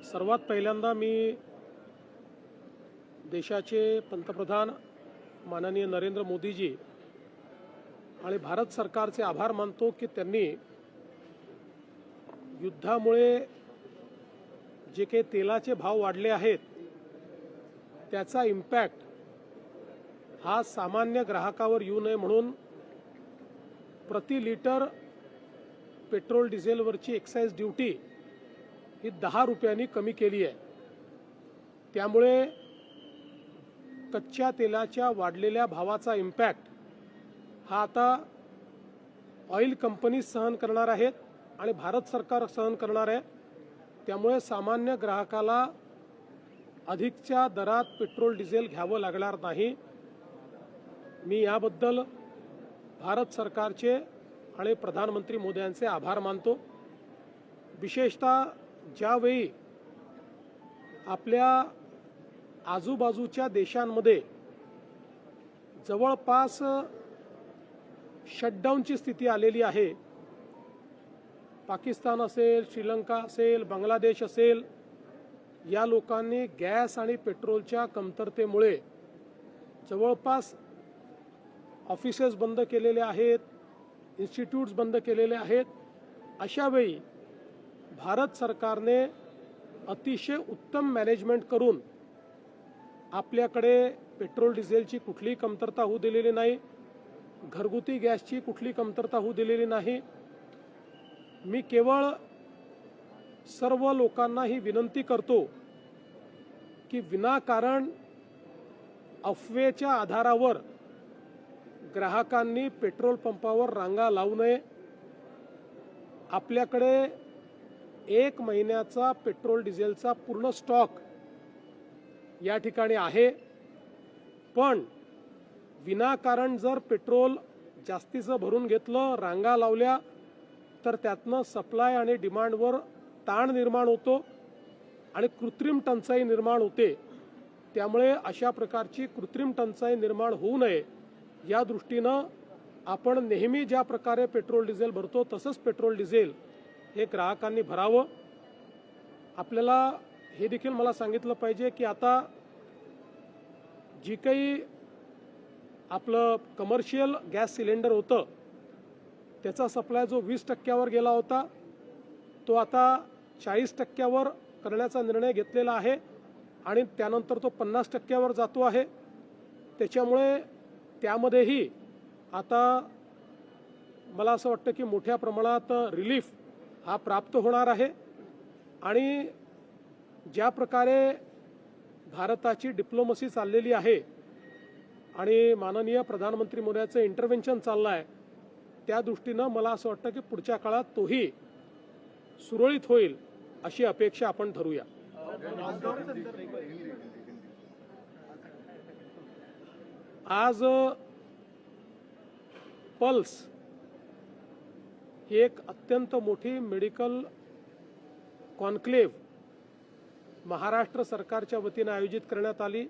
सर्वात पहिल्यांदा मी देशाचे पंतप्रधान माननीय नरेंद्र मोदीजी आणि भारत सरकारचे आभार मानतो की त्यांनी युद्धामुळे जे काही तेलाचे भाव वाढले आहेत त्याचा इम्पॅक्ट हा सामान्य ग्राहकावर येऊ नये म्हणून प्रति लिटर पेट्रोल डिझेलवरची एक्साइज ड्यूटी ही 10 रुपयांनी कमी केली आहे। त्यामुळे कच्च्या तेलाच्या वाढलेल्या भावाचा इम्पॅक्ट हा आता ऑइल कंपनी सहन करणार आहेत आणि भारत सरकार सहन करणार आहे। त्यामुळे सामान्य ग्राहकाला अधिकच्या दरात पेट्रोल डिझेल घ्यावं लागणार नाही। मी याबद्दल भारत सरकारचे आणि प्रधानमंत्री मोदयांचे आभार मानतो। विशेषतः ज्यावेळी आपल्या आजूबाजूच्या देशांमध्ये जवळपास शटडाऊनची स्थिती आलेली आहे, पाकिस्तान असेल, श्रीलंका असेल, बांगलादेश असेल, या लोकांनी गॅस आणि पेट्रोलच्या कमतरतेमुळे जवळपास ऑफिसेस बंद केलेले आहेत, इन्स्टिट्यूट्स बंद केलेले आहेत। अशा वेळी भारत सरकारने अतिशय उत्तम मॅनेजमेंट करून आपल्याकडे पेट्रोल डिझेलची कुठलीही कमतरता होऊ दिलेली नाही, घरगुती गॅसची कुठलीही कमतरता होऊ दिलेली नाही। मी केवळ सर्व लोकांना ही विनंती करतो की विनाकारण अफवेच्या आधारावर ग्राहकांनी पेट्रोल पंपावर रांगा लावू नये। आपल्याकडे 1 महिन्याचा पेट्रोल डिझेलचा पूर्ण स्टॉक या ठिकाणी आहे, पण विनाकारण जर पेट्रोल जास्तीचं भरून घेतलं, रांगा लावल्या, तर त्यातनं सप्लाय आणि डिमांडवर ताण निर्माण होतो आणि कृत्रिम टंचाई निर्माण होते। त्यामुळे अशा प्रकारची कृत्रिम टंचाई निर्माण होऊ नये या दृष्टीनं आपण नेहमी ज्या प्रकारे पेट्रोल डिझेल भरतो तसंच पेट्रोल डिझेल हे ग्राहकांनी भरावं। आपल्याला हे देखील मला सांगितलं पाहिजे की आता जी काही आपलं कमर्शियल गॅस सिलेंडर होतं त्याचा सप्लाय जो 20% गेला होता तो आता 40% करण्याचा निर्णय घेतलेला आहे आणि त्यानंतर तो 50% जातो आहे। त्याच्यामुळे त्यामध्येही आता मला असं वाटतं की मोठ्या प्रमाणात रिलीफ हा प्राप्त होणार आहे आणि ज्या प्रकारे भारताची डिप्लोमसी चाललेली आहे आणि माननीय प्रधानमंत्री मोदयांचं इंटरव्हेन्शन चाललं आहे त्या दृष्टीनं मला असं वाटतं की पुढच्या काळात तोही सुरळीत होईल अशी अपेक्षा आपण धरूया। आज पल्स ही एक अत्यंत मोठी मेडिकल कॉन्क्लेव्ह महाराष्ट्र सरकारच्या वतीने आयोजित करण्यात आली।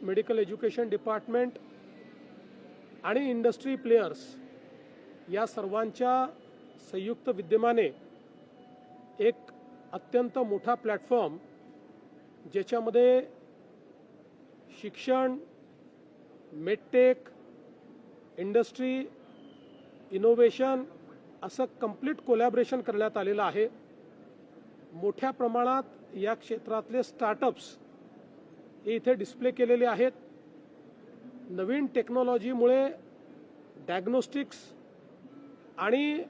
मेडिकल एज्युकेशन डिपार्टमेंट आणि इंडस्ट्री प्लेयर्स या सर्वांच्या संयुक्त विद्यमाने एक अत्यंत मोठा प्लॅटफॉर्म ज्याच्यामध्ये शिक्षण, मेडटेक, इंडस्ट्री, इनोव्हेशन असं कंप्लीट कोलॅबोरेशन करण्यात आलेलं आहे। मोठ्या प्रमाणात या क्षेत्रातले स्टार्टअप्स हे इथे डिस्प्ले केलेले आहेत। नवीन टेक्नॉलॉजीमुळे डायग्नोस्टिक्स आणि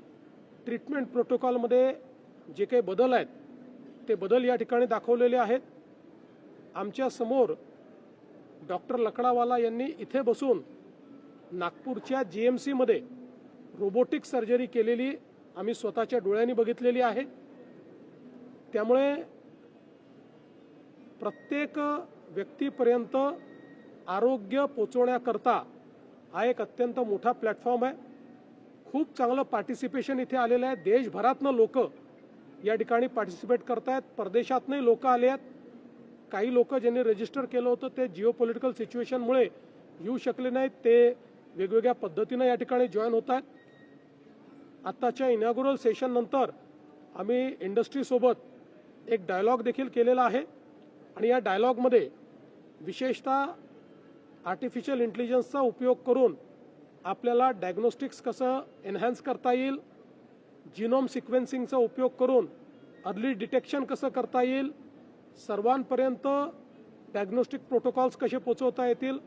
ट्रीटमेंट प्रोटोकॉलमध्ये जे काही बदल आहेत ते बदल या ठिकाणी दाखवलेले आहेत। आमच्या समोर डॉक्टर लकडावाला यांनी इथे बसून नागपूरच्या जीएमसी मध्ये रोबोटिक सर्जरी केलेली आम्ही स्वतःच्या डोळ्यांनी बघितलेली आहे। त्यामुळे प्रत्येक व्यक्तीपर्यंत आरोग्य पोहोचवण्याकरता हा एक अत्यंत मोठा प्लॅटफॉर्म आहे। खूप चांगलं पार्टिसिपेशन इथे आलेलं आहे। देशभरातनं लोक या ठिकाणी पार्टिसिपेट करतायत, परदेशातनंही लोक आले आहेत। काही लोक ज्यांनी रजिस्टर केलं होतं ते जिओपॉलिटिकल सिच्युएशनमुळे येऊ शकले नाहीत, ते वेगवेगळ्या पद्धतीनं या ठिकाणी जॉईन होत आहेत। आत्ताच्या इनॉग्युरल सेशन नंतर आम्ही इंडस्ट्रीसोबत एक डायलॉग देखील केलेला आहे आणि या डायलॉगमध्ये विशेषतः आर्टिफिशियल इंटेलिजन्सचा उपयोग करून आपल्याला डायग्नोस्टिक्स कसं एनहान्स करता येईल, जीनोम सिक्वेन्सिंगचा उपयोग करून अर्ली डिटेक्शन कसं करता येईल, सर्वांपर्यंत डायग्नोस्टिक प्रोटोकॉल्स कसे पोहोचवता येतील,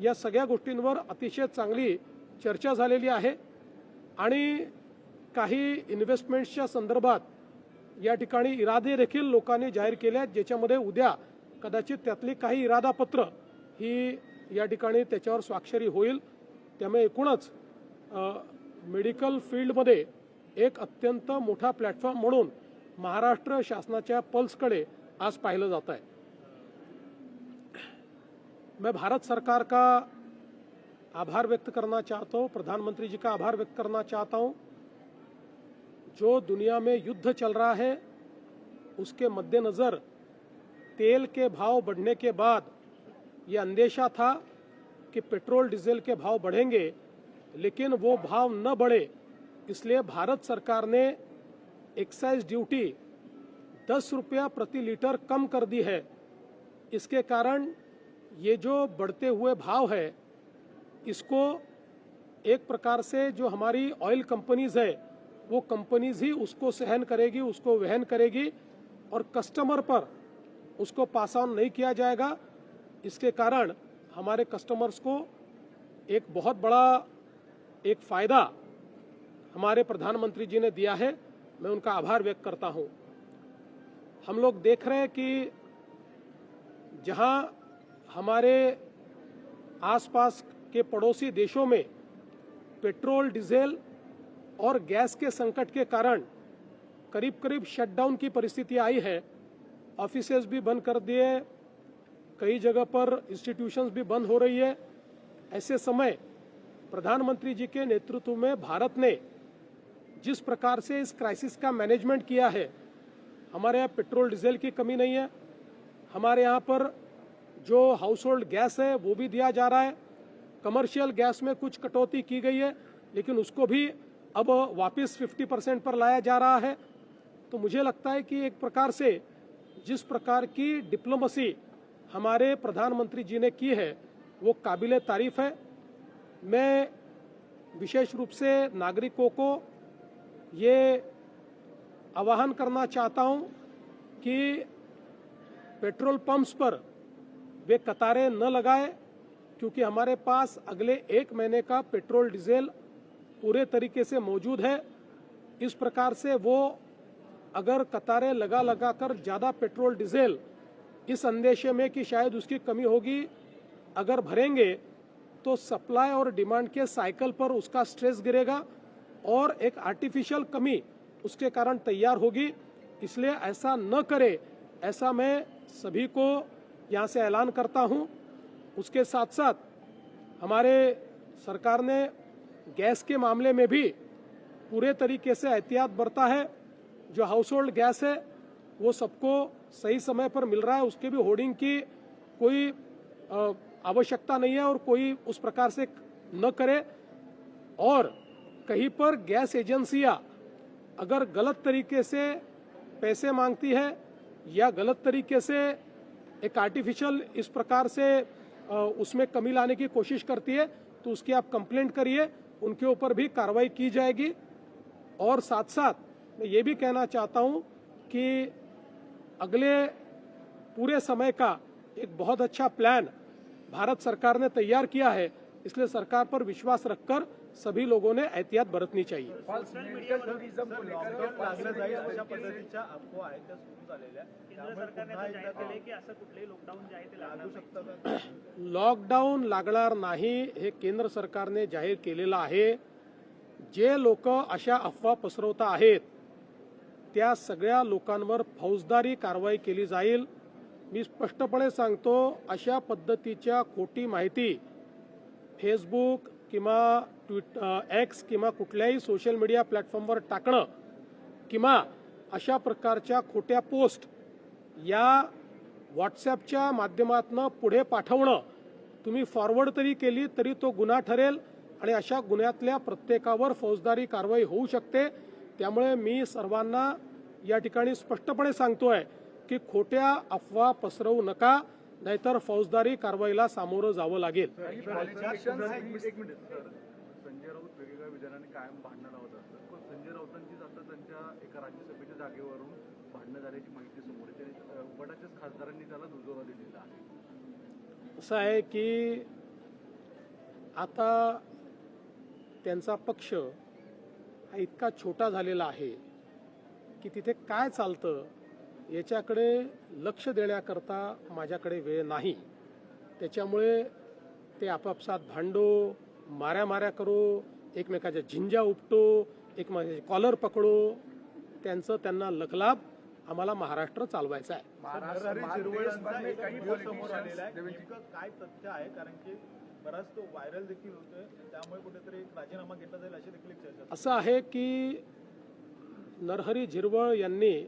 या सगळ्या गोष्टींवर अतिशय चांगली चर्चा झालेली आहे आणि काही इन्व्हेस्टमेंट्सच्या संदर्भात या ठिकाणी इरादे देखील लोकांनी जाहीर केले आहेत, ज्याच्यामध्ये उद्या कदाचित त्यातली काही इरादापत्र ही या ठिकाणी त्याच्यावर स्वाक्षरी होईल. त्यामुळे एकूणच मेडिकल फील्डमध्ये एक अत्यंत मोठा प्लॅटफॉर्म म्हणून महाराष्ट्र शासनाच्या पल्सकडे आज पाहिलं जात है. मैं भारत सरकार का आभार व्यक्त करना चाहता हूँ, प्रधानमंत्री जी का आभार व्यक्त करना चाहता हूँ. जो दुनिया में युद्ध चल रहा है उसके मद्देनज़र तेल के भाव बढ़ने के बाद ये अंदेशा था कि पेट्रोल डीजल के भाव बढ़ेंगे, लेकिन वो भाव न बढ़े इसलिए भारत सरकार ने एक्साइज ड्यूटी 10 रुपया प्रति लीटर कम कर दी है. इसके कारण ये जो बढ़ते हुए भाव है इसको एक प्रकार से जो हमारी ऑयल कंपनीज है वो कंपनीज ही उसको सहन करेगी, उसको वहन करेगी और कस्टमर पर उसको पास ऑन नहीं किया जाएगा. इसके कारण हमारे कस्टमर्स को एक बहुत बड़ा एक फ़ायदा हमारे प्रधानमंत्री जी ने दिया है. मैं उनका आभार व्यक्त करता हूं. हम लोग देख रहे हैं कि जहां हमारे आसपास के पड़ोसी देशों में पेट्रोल, डीजल और गैस के संकट के कारण करीब करीब शटडाउन की परिस्थिति आई है. ऑफिसेज भी बंद कर दिए, कई जगह पर इंस्टीट्यूशंस भी बंद हो रही है. ऐसे समय प्रधानमंत्री जी के नेतृत्व में भारत ने जिस प्रकार से इस क्राइसिस का मैनेजमेंट किया है, हमारे यहाँ पेट्रोल डीजल की कमी नहीं है. हमारे यहाँ पर जो हाउस होल्ड गैस है वो भी दिया जा रहा है. कमर्शियल गैस में कुछ कटौती की गई है, लेकिन उसको भी अब वापस 50% पर लाया जा रहा है. तो मुझे लगता है कि एक प्रकार से जिस प्रकार की डिप्लोमेसी हमारे प्रधानमंत्री जी ने की है वो काबिले तारीफ है. मैं विशेष रूप से नागरिकों को ये आह्वान करना चाहता हूं कि पेट्रोल पंप्स पर वे कतारें न लगाएं, क्योंकि हमारे पास अगले 1 महीने का पेट्रोल डीजल पूरे तरीके से मौजूद है. इस प्रकार से वो अगर कतारें लगा कर ज़्यादा पेट्रोल डीजल इस अंदेशे में कि शायद उसकी कमी होगी अगर भरेंगे तो सप्लाई और डिमांड के साइकिल पर उसका स्ट्रेस गिरेगा और एक आर्टिफिशियल कमी उसके कारण तैयार होगी. इसलिए ऐसा न करे, ऐसा मैं सभी को यहाँ से ऐलान करता हूँ. उसके साथ साथ हमारे सरकार ने गैस के मामले में भी पूरे तरीके से एहतियात बरता है. जो हाउस होल्ड गैस है वो सबको सही समय पर मिल रहा है, उसके भी होर्डिंग की कोई आवश्यकता नहीं है और कोई उस प्रकार से न करे. और कहीं पर गैस एजेंसियां अगर गलत तरीके से पैसे मांगती है या गलत तरीके से एक आर्टिफिशियल इस प्रकार से उसमें कमी लाने की कोशिश करती है तो उसकी आप कंप्लेंट करिए, उनके ऊपर भी कार्रवाई की जाएगी. और साथ साथ मैं ये भी कहना चाहता हूं कि अगले पूरे समय का एक बहुत अच्छा प्लान भारत सरकार ने तैयार किया है. इसलिए सरकार पर विश्वास रखकर सभी लोगों ने एहतियात बरतनी चाहिए. सोशल मीडियावर टुरिझम को लॉकडाऊन लागलं जाईल अशा पद्धतीच्या अफवा आहेत त्या सुरू झालेल्या. केंद्र सरकारने आता जाहीर केले की असं कुठलेही लॉकडाऊन जे आहे ते लागू शकतं शकतं. लॉकडाऊन लागणार नाही हे केंद्र सरकारने जाहीर केलेलं आहे. जे लोक अशा अफवा पसरवता आहेत त्या सगळ्या लोकांवर फौजदारी कारवाई केली जाईल. मी स्पष्टपणे सांगतो, अशा पद्धतीच्या खोटी माहिती फेसबुक किंवा एक्स किंवा कुठल्याही सोशल मीडिया प्लॅटफॉर्मवर टाकणं किंवा अशा प्रकारच्या खोट्या पोस्ट या व्हॉट्सॲपच्या माध्यमातून पुढे पाठवणं तुम्ही फॉरवर्ड तरी केली तरी तो गुन्हा ठरेल आणि अशा गुन्ह्यातल्या प्रत्येकावर फौजदारी कारवाई होऊ शकते. त्यामुळे मी सर्वांना या ठिकाणी स्पष्टपणे सांगतोय की खोट्या अफवा पसरवू नका, नाहीतर फौजदारी कारवाईला सामोरं जावं लागेल. एक मिनिट सर, संजय राऊत वेगवेगळ्या विधानाने कायम भांडणं लावत असतात, पण संजय राऊतांचीच आता त्यांच्या एका राज्यसभेच्या जागेवरून भांडणं झाल्याची माहिती समोर येते. उपाटाच्याच खासदारांनी त्याला दुजोरा दिलेला आहे. असं आहे की आता त्यांचा पक्ष हा इतका छोटा झालेला आहे की तिथे काय चालतं याच्याकडे लक्ष देण्याकरता माझ्याकडे वेळ नाही. त्याच्यामुळे ते आपापसात भांडो, माऱ्या करो, एकमेकाच्या झिंजा उपटो, एकमेकाचे कॉलर पकडो, त्यांना लखलाभ आम्हाला महाराष्ट्र चालवायचा आहे. समोर आलेला आहे. नेमकं काय तथ्य आहे? कारण की बराच तो व्हायरल देखील होतोय, त्यामुळे कुठेतरी एक राजीनामा घेतला जाईल अशी देखील चर्चा. असं आहे की नरहरी झिरवळ यांनी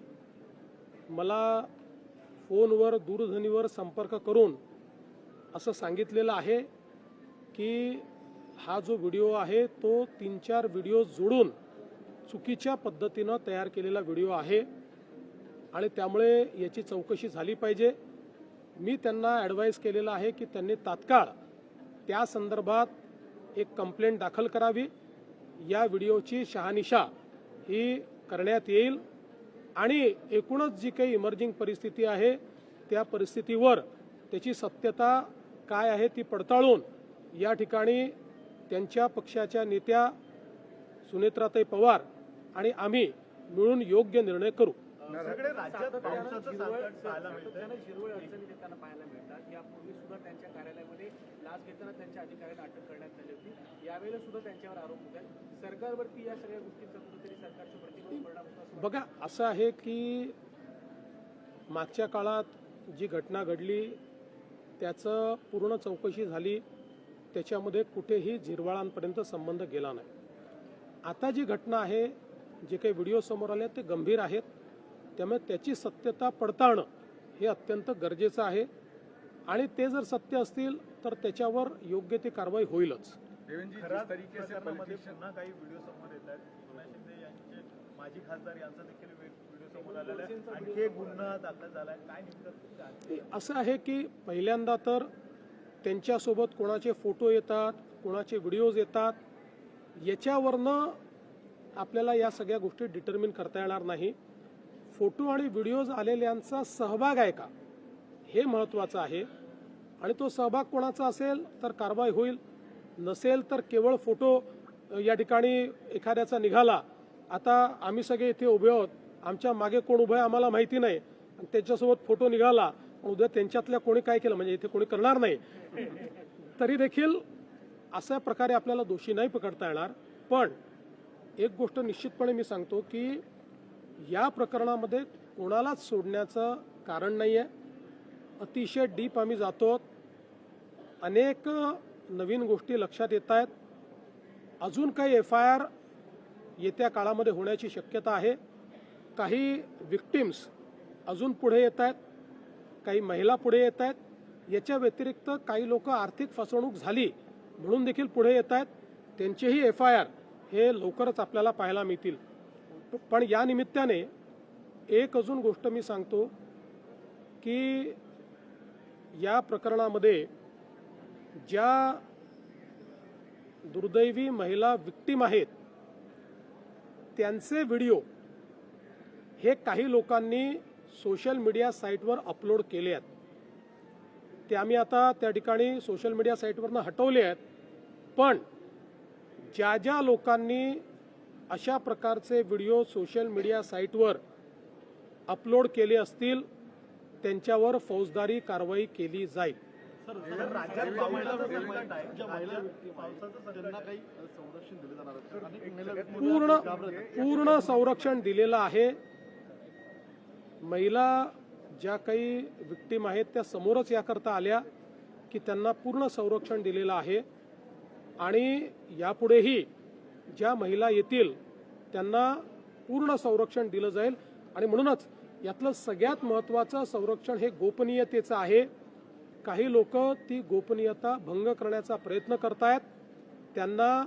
मला फोनवर, दूरध्वनीवर संपर्क करून असं सांगितलेलं आहे की हा जो व्हिडिओ आहे तो 3-4 व्हिडिओ जोडून चुकीच्या पद्धतीनं तयार केलेला व्हिडिओ आहे आणि त्यामुळे याची चौकशी झाली पाहिजे. मी त्यांना ॲडवाईस केलेलं आहे की त्यांनी तात्काळ त्या संदर्भात एक कंप्लेंट दाखल करावी. या व्हिडिओची शहानिशा ही करण्यात येईल आणि एकूणच जी काही इमर्जिंग परिस्थिती आहे त्या परिस्थितीवर त्याची सत्यता काय आहे ती पडताळून या ठिकाणी त्यांच्या पक्षाच्या नेत्या सुनेत्राताई पवार आणि आम्ही मिळून योग्य निर्णय करू. सगळे राज्यात पावसाचं संकट पाहायला मिळतंय. शिरोळ अडचणी देताना पाहायला मिळतात. यापूर्वी सुद्धा त्यांच्या कार्यालयामध्ये लाच घेताना त्यांच्या अधिकाऱ्यांना अटक करण्यात आली होती. यावेळेला सुद्धा त्यांच्यावर आरोप होत आहेत. सरकारवरती या सगळ्या गोष्टींचा कुठेतरी सरकारच्या प्रतिकूल परिणाम होतो असं बघा, असं आहे की मागच्या काळात जी घटना घडली त्याचं पूर्ण चौकशी झाली, त्याच्यामध्ये कुठेही झिरवाळांपर्यंत संबंध गेला नाही. आता जी घटना आहे, जे काही व्हिडिओ समोर आले ते गंभीर आहेत, त्यामुळे त्याची सत्यता पडताळणं हे अत्यंत गरजेचं आहे आणि ते जर सत्य असतील तर त्याच्यावर योग्य ती कारवाई होईलच. खराब प्रकरणामध्ये पुन्हा काही व्हिडिओ समोर येत आहेत. सोनाई शिंदे यांचे माजी खासदार यांचा देखील व्हिडिओ समोर आलेला आहे. आणखी एक गुन्हा दाखल झालाय. काय नेमकं असं आहे की पहिल्यांदा तर त्यांच्यासोबत कोणाचे फोटो येतात, कोणाचे व्हिडिओज येतात, याच्यावरनं आपल्याला या सगळ्या गोष्टी डिटर्मिन करता येणार नाही. फोटो आणि व्हिडिओज आलेल्यांचा सहभाग आहे का हे महत्त्वाचं आहे आणि तो सहभाग कोणाचा असेल तर कारवाई होईल, नसेल तर केवळ फोटो या ठिकाणी एखाद्याचा निघाला, आता आम्ही सगळे इथे उभे आहोत, आमच्या मागे कोण उभं आहे आम्हाला माहिती नाही आणि त्याच्यासोबत फोटो निघाला, उद्या त्यांच्यातल्या कोणी काय केलं म्हणजे इथे कोणी करणार नाही, तरी देखील अशा प्रकारे आपल्याला दोषी नाही पकडता येणार. पण एक गोष्ट निश्चितपणे मी सांगतो की या प्रकरणामध्ये कोणालाच सोडण्याचं कारण नाही आहे. अतिशय डीप आम्ही जातो, अनेक नवीन गोष्टी लक्षात येत आहेत. अजून काही FIR येत्या काळामध्ये होण्याची शक्यता आहे. काही विक्टिम्स अजून पुढे येत आहेत, काही महिला पुढे येत आहेत. याच्या व्यतिरिक्त काही लोक आर्थिक फसवणूक झाली म्हणून देखील पुढे येत आहेत. त्यांचेही FIR हे लवकरच आपल्याला पाहायला मिळतील. पण या निमित्ताने एक अजून गोष्ट मी सांगतो की या प्रकरणामध्ये ज्या दुर्दैवी महिला विक्टिम आहेत त्यांचे व्हिडिओ हे काही लोकांनी सोशल मीडिया साईटवर अपलोड केले आहेत. ते आम्ही आता त्या ठिकाणी सोशल मीडिया साईटवरनं हटवले आहेत. पण ज्या लोकांनी अशा प्रकारचे व्हिडिओ सोशल मीडिया साईटवर अपलोड केले असतील त्यांच्यावर फौजदारी कारवाई केली जाईल. राज्यात पावसाचं संकट आहे. पावसाचं संकट काही संरक्षण दिलं जाणार पूर्ण संरक्षण दिलेलं आहे. महिला ज्या काही विक्टीम आहेत त्या समोरच याकरता आल्या की त्यांना पूर्ण संरक्षण दिलेलं आहे आणि यापुढेही ज्या महिला येतील त्यांना पूर्ण संरक्षण दिलं जाईल. आणि म्हणूनच यातलं सगळ्यात महत्त्वाचं संरक्षण हे गोपनीयतेचं आहे. काही लोक ती गोपनीयता भंग करण्याचा प्रयत्न करतायत, त्यांना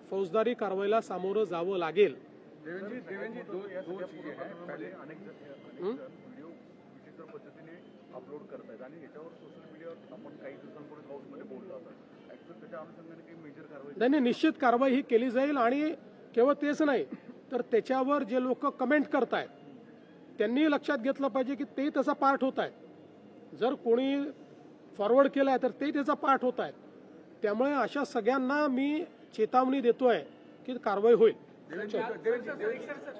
फौजदारी कारवाईला सामोरं जावं लागेल. देवेंद्रजी, दो चीजें हैं. पहले अनेक व्हिडिओ विचित्र अपलोड करतायत आणि याच्यावर सोशल मीडियावर आपण काही दिवसांपूर्वी हाऊसमध्ये बोललो होता ऍक्च्युअली त्याच्या अनुषंगाने काही मेजर कारवाई नाही, निश्चित कारवाई ही केली जाईल आणि केवळ तेच नाही तर त्याच्यावर जे लोक कमेंट करतायत त्यांनी लक्षात घेतलं पाहिजे की ते त्याचा पार्ट होत आहेत. जर कोणी फॉरवर्ड केलाय तर ते त्याचा पार्ट होत आहेत. त्यामुळे अशा सगळ्यांना मी चेतावणी देतोय की कारवाई होईल.